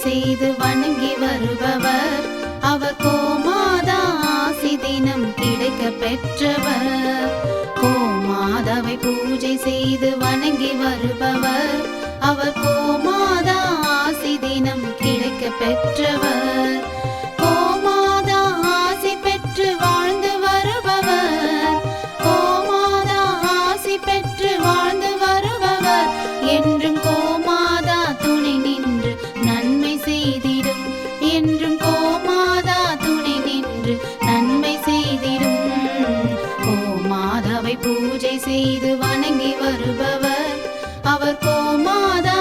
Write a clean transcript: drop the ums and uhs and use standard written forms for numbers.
செய்து வணங்கி வருபவர் அவர் கோமாதா ஆசி தினம் கிடைக்க பெற்றவர். கோமாதாவை பூஜை செய்து வணங்கி வருபவர் அவர் கோமாதா ஆசி தினம் கிடைக்க பெற்றவர். கோமாதா ஆசி பெற்று வாழ்ந்து வருபவர் கோமாதா ஆசி பெற்று வாழ்ந்து வருபவர் என்றும் கோமாதா துணை நின்று நன்மை செய்திடும். என்றும் கோமாதா துணை நின்று நன்மை செய்திடும். கோமாதாவை பூஜை செய்து வணங்கி வருபவர் அவர் கோமாதா